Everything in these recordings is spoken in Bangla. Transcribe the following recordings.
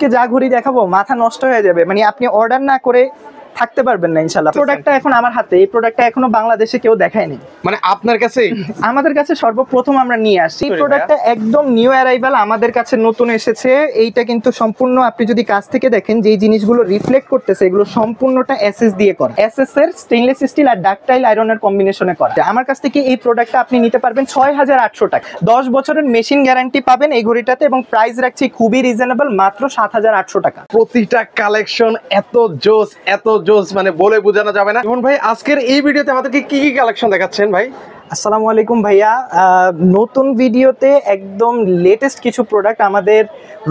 কে যা ঘড়ি দেখাবো মাথা নষ্ট হয়ে যাবে, মানে আপনি অর্ডার না করে থাকতে পারবেন না ইনশাআল্লাহ। প্রোডাক্টটা এখন আমার হাতে, এই প্রোডাক্টটা এখনো বাংলাদেশে কেউ দেখায়নি, মানে আপনার কাছে আমাদের কাছে সর্বপ্রথম আমরা নিয়ে আসছি। এই প্রোডাক্টটা একদম নিউ অ্যারাইভাল, আমাদের কাছে নতুন এসেছে। এইটা কিন্তু সম্পূর্ণ আপনি যদি কাছ থেকে দেখেন যে জিনিসগুলো রিফ্লেক্ট করতেছে এগুলো সম্পূর্ণটা এসএস দিয়ে করা, এসএস এর স্টেইনলেস স্টিল আর ডাকটাইল আয়রনের কম্বিনেশনে করা। আমার কাছ থেকে এই প্রোডাক্টটা আপনি নিতে পারবেন ৬৮০০ টাকা, 10 বছরের মেশিন গ্যারান্টি পাবেন এই ঘড়িটাতে, এবং প্রাইস রাখছি খুবই রিজনেবল, মাত্র ৭৮০০ টাকা। প্রতিটা কালেকশন এত জোস মানে বলে বোঝানো যাবে না। ইমন ভাই আজকের এই ভিডিওতে আমাদেরকে কি কি কালেকশন দেখাচ্ছেন ভাই? আসসালামু আলাইকুম ভাইয়া, নতুন ভিডিওতে একদম লেটেস্ট কিছু প্রোডাক্ট, আমাদের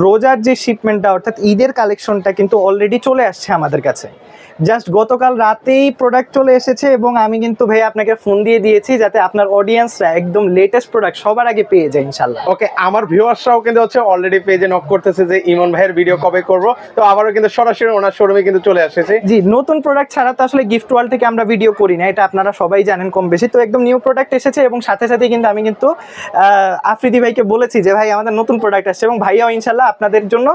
রোজার যে শিপমেন্টটা অর্থাৎ ঈদের কালেকশনটা কিন্তু অলরেডি চলে আসছে আমাদের কাছে। জাস্ট গতকাল রাতেই প্রোডাক্ট চলে এসেছে এবং আমি কিন্তু ভাই আপনাকে ফোন দিয়ে দিয়েছি যাতে আপনার অডিয়েন্সরা একদম লেটেস্ট প্রোডাক্ট সবার আগে পেয়ে যায় ইনশাআল্লাহ। ওকে, আমার ভিউয়ার্সরাও কিন্তু অলরেডি পেজে নক করতেছে যে ইমন ভাইয়ের ভিডিও কবে করব, তো আবারও কিন্তু সরাসরি ওনার শোরুমে কিন্তু চলে আসছে। জি, নতুন প্রোডাক্ট ছাড়া তো আসলে গিফট ওয়ার্ল্ড থেকে আমরা ভিডিও করি না, এটা আপনারা সবাই জানেন কম বেশি। তো একদম নিউ প্রোডাক্ট এসেছে এবং সাথে সাথে কিন্তু আমি কিন্তু আফ্রিদি ভাইকে বলেছি যে ভাই আমাদের নতুন প্রোডাক্ট আসছে, এবং ভাইয়াও ইনশাআল্লাহ আপনাদের জন্য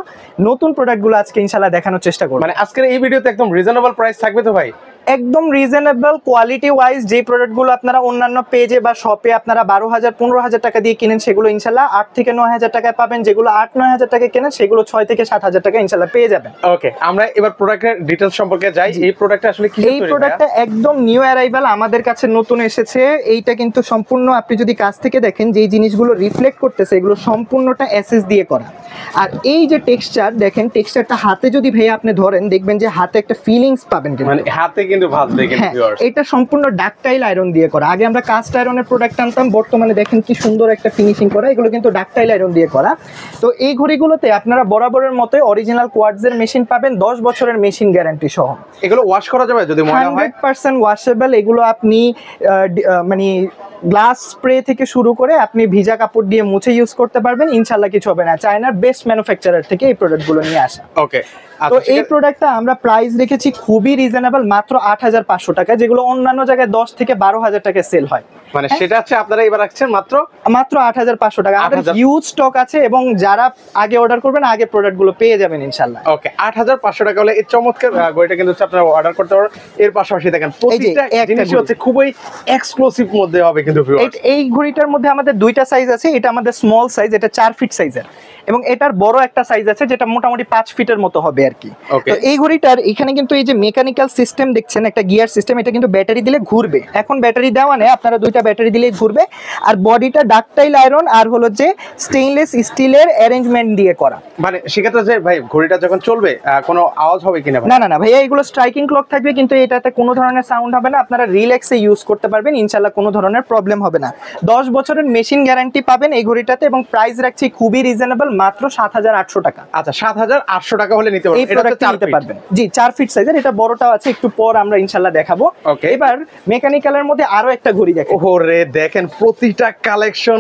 নতুন প্রোডাক্টগুলো আজকে ইনশাআল্লাহ দেখানোর চেষ্টা করব। মানে আজকের এই ভিডিওতে একদম রিজনেবল প্রাইস থাকবে তো ভাই? একদম রিজনেবল, কোয়ালিটি ওয়াইজ যে প্রোডাক্টগুলো আপনারা অন্যান্য পেজে বা শপে আপনারা ১২,০০০-১৫,০০০ টাকা দিয়ে কিনেন সেগুলো ইনশাআল্লাহ ৮ থেকে ৯,০০০ টাকায় পাবেন, যেগুলো ৮-৯,০০০ টাকা কেনেন সেগুলো ৬ থেকে ৭,০০০ টাকা ইনশাআল্লাহ পেয়ে যাবেন। ওকে, আমরা এবার প্রোডাক্টের ডিটেইলস সম্পর্কে যাই। এই প্রোডাক্টটা আসলে কি? এই প্রোডাক্টটা একদম নিউ অ্যারাইভাল, আমাদের কাছে নতুন এসেছে। এইটা কিন্তু সম্পূর্ণ আপনি যদি কাছ থেকে দেখেন যে জিনিসগুলো রিফ্লেক্ট করতেছে এগুলো সম্পূর্ণটা এসএস দিয়ে করা। আর এই যে টেক্সচার দেখেন, টেক্সচারটা হাতে যদি ভাইয়া আপনি ধরেন দেখবেন যে হাতে একটা ফিলিংস পাবেন, মানে হাতে কিন্তু ভাঁজ দেখেন ভিউয়ার্স। এটা সম্পূর্ণ ডাকটাইল আয়রন দিয়ে করা। আগে আমরা কাস্ট আয়রনের প্রোডাক্ট আনতাম, বর্তমানে দেখেন কি সুন্দর একটা ফিনিশিং করা, এগুলো কিন্তু ডাকটাইল আয়রন দিয়ে করা। তো এই ঘড়িগুলোতে আপনারা বরাবরের মতোই অরিজিনাল কোয়ার্টজের মেশিন পাবেন, 10 বছরের মেশিন গ্যারান্টি সহ। এগুলো ওয়াশ করা যাবে যদি মনে হয়? 100% ওয়াশেবল। এগুলো আপনি মানে গ্লাস স্প্রে থেকে শুরু করে আপনি ভিজা কাপড় দিয়ে মুছে ইউজ করতে পারবেন, ইনশাআল্লাহ কিছু হবে না। চায়নার বেস্ট ম্যানুফ্যাকচারার থেকে এই প্রোডাক্টগুলো নিয়ে আসা। ওকে, তো এই প্রোডাক্টটা আমরা প্রাইস রেখেছি খুবই রিজনেবল, মাত্র ৮৫০০ টাকা, যেগুলো অন্যান্য জায়গায় 10 থেকে ১২,০০০ টাকায় সেল হয়। মানে সেটা হচ্ছে আপনারা এবার রাখছেন মাত্র ৮৫০০ টাকা। আমাদের হিউজ স্টক আছে এবং যারা আগে অর্ডার করবেন আগে প্রোডাক্টগুলো পেয়ে যাবেন ইনশাআল্লাহ। ওকে, ৮৫০০ টাকা হলে এই চমৎকার ঘড়িটা কিন্তু আপনারা অর্ডার করতে পারবেন। এর পাশাপাশি দেখেন প্রতিটা জিনিস হচ্ছে খুবই এক্সক্লুসিভ মধ্যে হবে কিন্তু ভিউয়ার্স। এই ঘড়িটার মধ্যে আমাদের দুইটা সাইজ আছে, এটা আমাদের স্মল সাইজ, এটা 4 ফিট সাইজের, এবং এটার বড় একটা সাইজ আছে যেটা মোটামুটি 5 ফিটের মতো হবে আর কি। তো এই ঘড়িটার এখানে কিন্তু এই যে মেকানিক্যাল সিস্টেম দেখছেন, একটা গিয়ার সিস্টেম, এটা কিন্তু ব্যাটারি দিলে ঘুরবে। এখন ব্যাটারি দেওয়া নেই, আপনারা দুইটা ব্যাটারি দিলেই ঘুরবে। আর বডিটা ডাকটাইল আয়রন আর হলো যে স্টেইনলেস স্টিলের অ্যারেঞ্জমেন্ট দিয়ে করা। মানে সেক্ষেত্রে যে ভাই ঘড়িটা যখন চলবে কোনো আওয়াজ হবে কিনা? না না না ভাইয়া, এগুলো স্ট্রাইকিং ক্লক থাকবে, কিন্তু এটাতে কোনো ধরনের সাউন্ড হবে না, আপনারা রিল্যাক্সে ইউজ করতে পারবেন ইনশাআল্লাহ, কোনো ধরনের প্রবলেম হবে না। 10 বছরের মেশিন গ্যারান্টি পাবেন এই ঘড়িটাতে, এবং প্রাইস রাখছি খুবই রিজনেবল, মাত্র ৭৮০০ টাকা। আচ্ছা, ৭৮০০ টাকা হলে নিতে পারবেন। এটা নিতে পারবেন। জি, 4 ফিট সাইজের, এটা বড়টাও আছে, একটু পর আমরা ইনশাআল্লাহ দেখাবো। এবার মেকানিক্যালের মধ্যে আরো একটা ঘড়ি দেখেন। ওরে দেখেন প্রতিটা কালেকশন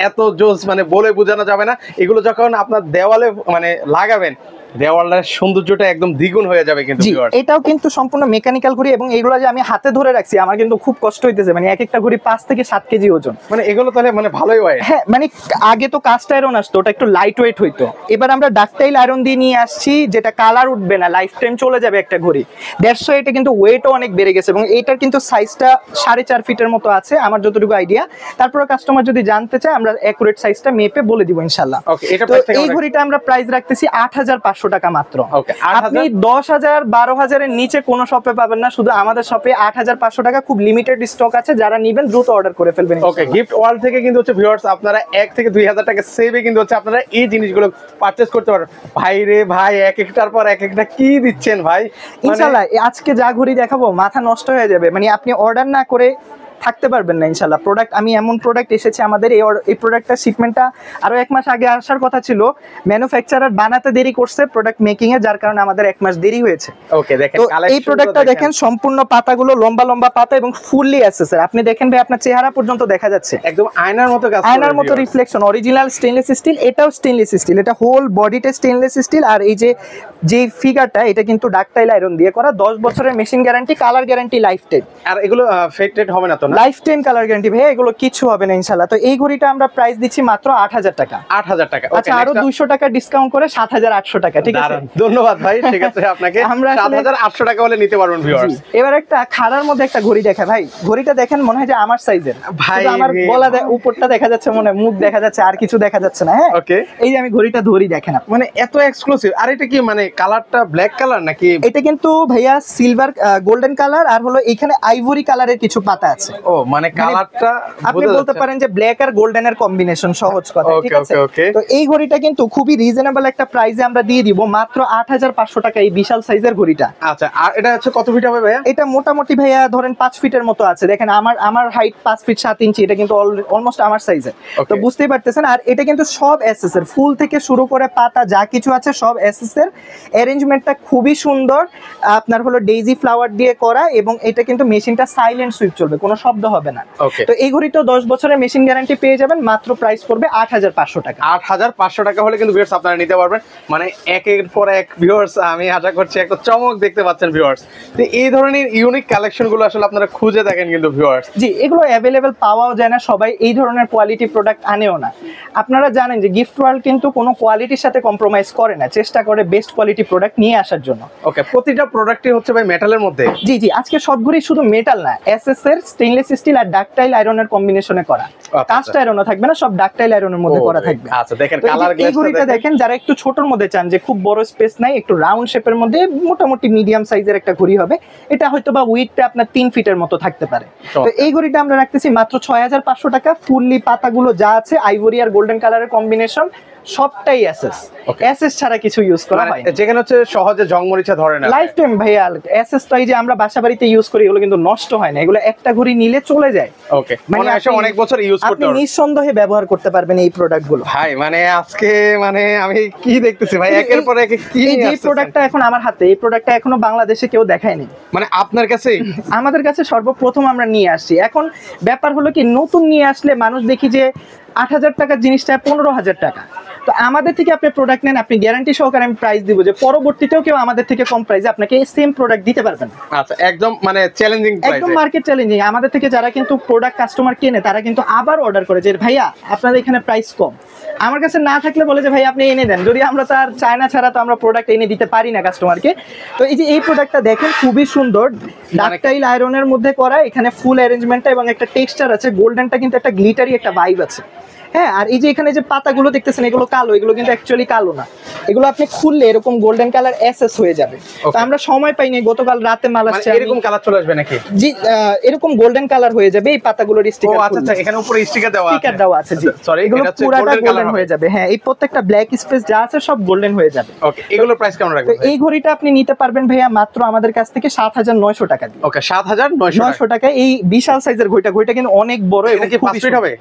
এত জোস মানে বলে বোঝানো যাবে না। এগুলো যখন আপনার দেওয়ালে মানে লাগাবেন দেওয়ালের সৌন্দর্যটা একদম দ্বিগুণ হয়ে যাবে কিন্তু ভিউয়ার্স। এটাও কিন্তু সম্পূর্ণ মেকানিক্যাল ঘড়ি, এবং এগুলো যে আমি হাতে ধরে রাখছি আমার কিন্তু খুব কষ্ট হইতেছে, মানে এক একটা ঘড়ি 5 থেকে 7 কেজি ওজন। মানে এগুলো তাহলে মানে ভালোই হয়। হ্যাঁ, মানে আগে তো কাস্ট আয়রন আসতো, ওটা একটু লাইট ওয়েট হইতো, এবার আমরা ডাকটাইল আয়রন দিয়ে নিয়ে আসছি যেটা কালার উঠবে না, লাইফ টাইম চলে যাবে একটা ঘড়ি। 150, এটা কিন্তু ওয়েটও অনেক বেড়ে গেছে, এবং এটার কিন্তু সাইজটা 4.5 ফিটের মতো আছে আমার যতটুকু আইডিয়া। তারপরে কাস্টমার যদি জানতে চায় আমরা অ্যাকুরেট সাইজটা মেপে বলে দিব ইনশাআল্লাহ। এই ঘড়িটা আমরা প্রাইস রাখতেছি ৮৫০০ টাকা মাত্র। আপনি ১০,০০০ ১২,০০০ এর নিচে কোনো শপে পাবেন না, শুধু আমাদের শপে ৮৫০০ টাকা। খুব লিমিটেড স্টক আছে, যারা নেবেন দ্রুত অর্ডার করে ফেলবেন। ওকে, গিফট ওয়ার্ল্ড থেকে কিন্তু হচ্ছে ভিউয়ার্স আপনারা 1 থেকে 2,000 টাকা সেভে কিন্তু হচ্ছে আপনারা এই জিনিসগুলো পারচেজ করতে পারবেন। ভাই রে ভাই, এক একটার পর এক একটা কি দিচ্ছেন ভাই ইনশাআল্লাহ। আজকে যা ঘড়ি দেখাবো মাথা নষ্ট হয়ে যাবে, মানে আপনি অর্ডার না করে থাকতে পারবেন না ইনশাআল্লাহ। প্রোডাক্ট আমি এমন প্রোডাক্ট এসেছে আমাদের, এই প্রোডাক্টটা শিপমেন্টটা আরো 1 মাস আগে আসার কথা ছিল, ম্যানুফ্যাকচারার বানাতে দেরি করছে প্রোডাক্ট মেকিং এ, যার কারণে আমাদের 1 মাস দেরি হয়েছে। ওকে, দেখেন এই প্রোডাক্টটা দেখেন, সম্পূর্ণ পাতাগুলো লম্বা লম্বা পাতা এবং ফুললি এসএসআর। আপনি দেখেন ভাই, আপনার চেহারা পর্যন্ত দেখা যাচ্ছে, একদম আয়নার মতো কাজ করে, আয়নার মতো রিফ্লেকশন। অরিজিনাল স্টেইনলেস স্টিল, এটাও স্টেইনলেস স্টিল, এটা হোল বডিতে স্টেইনলেস স্টিল। আর এই যে ফিগারটা, এটা কিন্তু ডাকটাইল আয়রন দিয়ে করা, 10 বছরের machine guarantee, colour guarantee, lifetime. আর এগুলো ফেড টেড হবে না তো? না? লাইফ টাইম কালার গ্যারান্টি ভাইয়া, এগুলো কিছু হবে না ইনশাআল্লাহ। তো এই ঘড়িটা আমরা প্রাইস দিচ্ছি মাত্র 8000 টাকা। 8000 টাকা। আচ্ছা, আরো 200 টাকা ডিসকাউন্ট করে 7800 টাকা, ঠিক আছে? ধন্যবাদ ভাই, সেক্ষেত্রে আপনাকে আমরা 7800 টাকা হলে নিতে পারবেন ভিউয়ার্স। এবার একটা খাড়ার মধ্যে একটা ঘড়ি দেখা ভাই, ঘড়িটা দেখেন মনে হয় যে আমার সাইজের ভাই, শুধু আমার গলা উপরটা দেখা যাচ্ছে, মনে হয় মুখ দেখা যাচ্ছে, আর কিছু দেখা যাচ্ছে না। হ্যাঁ, ওকে, এই যে আমি ঘড়িটা ধরি দেখেন আপনি। মানে এত এক্সক্লুসিভ। আর এটা কি মানে কালারটা ব্ল্যাক কালার নাকি? এটা কিন্তু ভাইয়া সিলভার গোল্ডেন কালার, আর হলো এখানে আইভরি কালারের কিছু পাতা আছে। ও মানে কালারটা আপনি বলতে পারেন যে ব্ল্যাক আর গোল্ডেনের কম্বিনেশন, সহজ কথা, ঠিক আছে? তো এই ঘড়িটা কিন্তু খুবই রিজনেবল একটা প্রাইসে আমরা দিয়ে দিব মাত্র 8500 টাকা, এই বিশাল সাইজের ঘড়িটা। আচ্ছা, আর এটা হচ্ছে কত ফিট হবে ভাইয়া? এটা মোটামুটি ভাইয়া ধরেন 5 ফিটের মতো আছে। দেখেন আমার হাইট 5 ফিট 7 ইঞ্চি, এটা কিন্তু অলমোস্ট আমার সাইজের। তো বুঝতেই পারতেছেন। আর এটা কিন্তু সব এসএস এর, ফুল থেকে শুরু করে পাতা যা কিছু আছে সব এসএস এর। অ্যারেঞ্জমেন্টটা খুবই সুন্দর, আপনার হলো ডেইজি ফ্লাওয়ার দিয়ে করা, এবং এটা কিন্তু মেশিনটা সাইলেন্ট সুইচ চলবে, কোনো শব্দ হবে না। তো এই ঘড়িটা 10 বছরের মেশিন গ্যারান্টি পেয়ে যাবেন, মাত্র প্রাইস পড়বে 8500 টাকা। 8500 টাকা হলে কিন্তু ভিউয়ার্স আপনারা নিতে পারবেন। মানে একের পর এক ভিউয়ার্স, আমি আশা করছি একটা চমক দেখতে পাচ্ছেন ভিউয়ার্স। তো এই ধরনের ইউনিক কালেকশন গুলো আসলে আপনারা খুঁজে দেখেন কিন্তু ভিউয়ার্স। জি, এগুলো অ্যাভেলেবেল পাওয়াও যায় না, সবাই এই ধরনের কোয়ালিটি প্রোডাক্ট আনেও না। আপনারা জানেন যে গিফট ওয়ার্ল্ড কিন্তু কোনো কোয়ালিটির সাথে কম্প্রোমাইজ করে না, চেষ্টা করে বেস্ট কোয়ালিটি প্রোডাক্ট নিয়ে আসার জন্য। ওকে, প্রতিটা প্রোডাক্টই হচ্ছে ভাই মেটালের মধ্যে? জি জি, আজকে সব ঘড়ি শুধু মেটাল না, এসএস এর স্টেইনলেস স্টিল আর ডাকটাইল আয়রনের কম্বিনেশনে করা। কাস্ট আয়রনও থাকবে না, সব ডাকটাইল আয়রনের মধ্যে করা থাকবে। আচ্ছা, দেখেন কালার এই ঘড়িটা দেখেন, যারা একটু ছোটর মধ্যে চান, যে খুব বড় স্পেস নাই, একটু রাউন্ড শেপের মধ্যে মোটামুটি মিডিয়াম সাইজের একটা ঘড়ি হবে, এটা হয়তো বা উইডটা আপনার 3 ফিটের মতো থাকতে পারে। তো এই ঘড়িটা আমরা রাখতেছি মাত্র 6500 টাকা। ফুললি পাতাগুলো যা আছে আইভরি আর গোল্ডেন কালারের কম্বিনেশন, সবটাই এসএস। এসএস ছাড়া কিছু ইউজ করা হয় না, যেখানে হচ্ছে সহজে জং মরিচা ধরে না। লাইফ টাইম ভাইয়া। এসএস তো এই যে আমরা বাসাবাড়িতে ইউজ করি, এগুলো কিন্তু নষ্ট হয় না, এগুলো একটা ঘড়ি নিলে চলে যায়। ওকে, মানে অনেক বছর ইউজ করতে পারবেন, আপনি নিঃসন্দেহে ব্যবহার করতে পারবেন এই প্রোডাক্টগুলো। ভাই মানে আজকে মানে আমি কি দেখতেছি ভাই, একের পর এক কি এই প্রোডাক্টটা এখন আমার হাতে, এই প্রোডাক্টটা এখনো বাংলাদেশে কেউ দেখায়নি। মানে আপনার কাছেই? আমাদের কাছে সর্বপ্রথম আমরা নিয়ে আসছি। এখন ব্যাপার হলো কি, নতুন নিয়ে আসলে মানুষ দেখি যে 8000 টাকার জিনিসটা 15000 টাকা। তো আমাদের থেকে আপনি প্রোডাক্ট নেন, আপনি গ্যারান্টি সহকারে আমি প্রাইস দিব যে পরবর্তীতেও কেউ আমাদের থেকে কম প্রাইসে আপনাকে সেম প্রোডাক্ট দিতে পারবেন। আচ্ছা, একদম মানে চ্যালেঞ্জিং প্রাইসে, একদম মার্কেট চ্যালেঞ্জিং। আমাদের থেকে যারা কিন্তু প্রোডাক্ট কাস্টমার কেনে, তারা কিন্তু আবার অর্ডার করে যে ভাইয়া আপনাদের এখানে প্রাইস কম। আমার কাছে না থাকলে বলে যে ভাই আপনি এনে দেন, যদি আমরা তার চায়না ছাড়া তো আমরা প্রোডাক্ট এনে দিতে পারি না কাস্টমারকে। তো এই যে এই প্রোডাক্টটা দেখেন, খুবই সুন্দর, ডাকটাইল আয়রনের মধ্যে করা, এখানে ফুল অ্যারেঞ্জমেন্টটা এবং একটা টেক্সচার আছে, গোল্ডেনটা কিন্তু একটা গ্লিটারি একটা ভাইব আছে। হ্যাঁ, আর এই যে এখানে যে পাতাগুলো দেখতেছেন, এগুলো কালো, এগুলো কিন্তু অ্যাকচুয়ালি কালো না, এগুলো আপনি খুললে এরকম গোল্ডেন কালার এসএস হয়ে যাবে। তো আমরা সময় পাইনি, গতকাল রাতে মাল আসছে। এরকম কালার চলে আসবে নাকি? জি, এরকম গোল্ডেন কালার হয়ে যাবে এই পাতাগুলোর স্টিকার। আচ্ছা আচ্ছা, এখানে উপরে স্টিকার দেওয়া আছে। স্টিকার দেওয়া আছে, জি। সরি, এগুলো পুরোটা গোল্ডেন হয়ে যাবে। হ্যাঁ, এই প্রত্যেকটা ব্ল্যাক স্পেস যা আছে সব গোল্ডেন হয়ে যাবে। ওকে, এগুলোর প্রাইস কেমন রাখবেন? এই ঘড়িটা আপনি নিতে পারবেন ভাইয়া মাত্র আমাদের কাছ থেকে 7900 টাকা দিয়ে। ওকে, 7900 টাকা। এই বিশাল সাইজের ঘড়িটা কিন্তু অনেক বড়। এটা কি 5 ফিট হবে?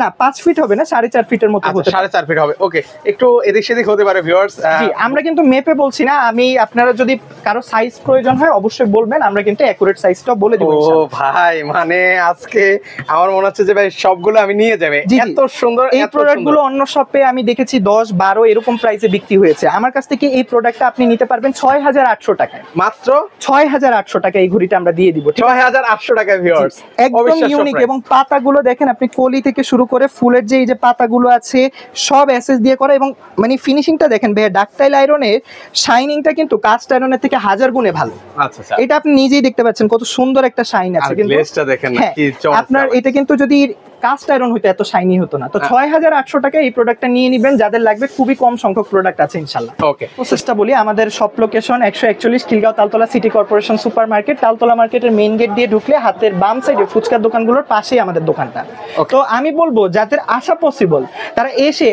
না, 5 ফিট হবে না, 4.5 ফিটের মতো হতে পারে। 4.5 ফিট হবে। ওকে, একটু এদিক সেদিক হতে পারে ভিউয়ার্স। জি, আমরা কিন্তু মেপে বলছি না, আমি আপনারা যদি কারো সাইজ প্রয়োজন হয় অবশ্যই বলবেন, আমরা কিন্তু অ্যাকুরেট সাইজটাও বলে দেব ইনশাআল্লাহ। ও ভাই, মানে আজকে আমার মনে হচ্ছে যে ভাই সবগুলো আমি নিয়ে যাবে। এত সুন্দর এই প্রোডাক্টগুলো অন্য শপে আমি দেখেছি 10 12 এরকম প্রাইসে বিক্রি হয়েছে। আমার কাছ থেকে এই প্রোডাক্টটা আপনি নিতে পারবেন 6800 টাকায়। মাত্র 6800 টাকা এই ঘড়িটা আমরা দিয়ে দিব। 6800 টাকা ভিউয়ার্স, একদম ইউনিক। এবং পাতাগুলো দেখেন আপনি, কলি থেকে শুরু করে ফুলের যে এই যে পাতাগুলো আছে সব এসএস দিয়ে করা, এবং মানে ফিনিশিংটা দেখেন ভাই, ডাকটাইল আয়রনের শাইনিংটা কিন্তু কাস্ট আয়রনের থেকে 1000 গুণে ভালো। আচ্ছা আচ্ছা, এটা আপনি নিজেই দেখতে পাচ্ছেন কত সুন্দর একটা শাইন আছে। কিন্তু গ্লেজটা দেখেন না কি চমৎকার। আপনার এটা কিন্তু যদি কাস্ট আয়রন হইতো এত শাইনি হতো না। তো 6800 টাকা এই প্রোডাক্টটা নিয়ে নেবেন যাদের লাগবে। খুবই কম সংখ্যক প্রোডাক্ট আছে ইনশাআল্লাহ। ওকে, প্রসেসটা বলি। আমাদের shop location 141 Khilgaon Taltala city corporation super market. Taltala মার্কেটের মেইন গেট দিয়ে ঢুকলে হাতের বাম সাইডে ফুচকার দোকানগুলোর পাশেই আমাদের দোকানটা। তো আমি বলবো যাদের আসা পসিবল তারা এসে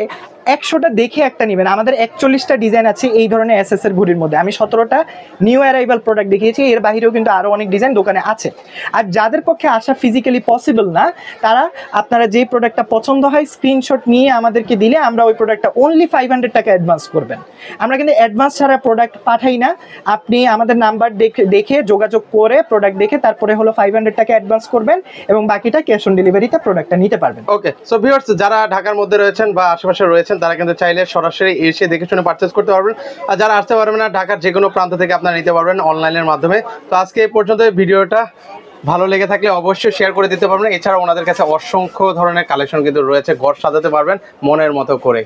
100টা দেখে একটা নেবেন। আমাদের 41টা ডিজাইন আছে এই ধরনের এসএস এর ঘড়ির মধ্যে। আমি 17টা নিউ অ্যারাইভাল প্রোডাক্ট দেখিয়েছি, এর বাইরেও কিন্তু আরো অনেক ডিজাইন দোকানে আছে। আর যাদের পক্ষে আসা ফিজিক্যালি পসিবল না, তারা আপনারা যে প্রোডাক্টটা পছন্দ হয় স্ক্রিনশট নিয়ে আমাদেরকে দিলে আমরা ওই প্রোডাক্টটা অনলি 500 টাকা অ্যাডভান্স করবেন। আমরা কিন্তু অ্যাডভান্স ছাড়া প্রোডাক্ট পাঠাই না। আপনি আমাদের নাম্বার দেখে যোগাযোগ করে প্রোডাক্ট দেখে তারপরে হলো 500 টাকা অ্যাডভান্স করবেন এবং বাকিটা ক্যাশ অন ডেলিভারিতে প্রোডাক্টটা নিতে পারবেন। ওকে, সো ভিউয়ার্স যারা ঢাকার মধ্যে রয়েছেন বা আশেপাশে রয়েছেন তারা কিন্তু চাইলে সরাসরি এসে দেখে শুনে পারচেজ করতে পারবেন। আর যারা আসতে পারবেন না, ঢাকার যে কোনো প্রান্ত থেকে আপনারা নিতে পারবেন অনলাইনের মাধ্যমে। তো আজকে এই পর্যন্ত ভিডিওটা ভালো লেগে থাকলে অবশ্যই শেয়ার করে দিতে পারবেন। এছাড়া ওনাদের কাছে অসংখ্য ধরনের কালেকশন কিন্তু রয়েছে, ঘর সাজাতে পারবেন মনের মতো করে।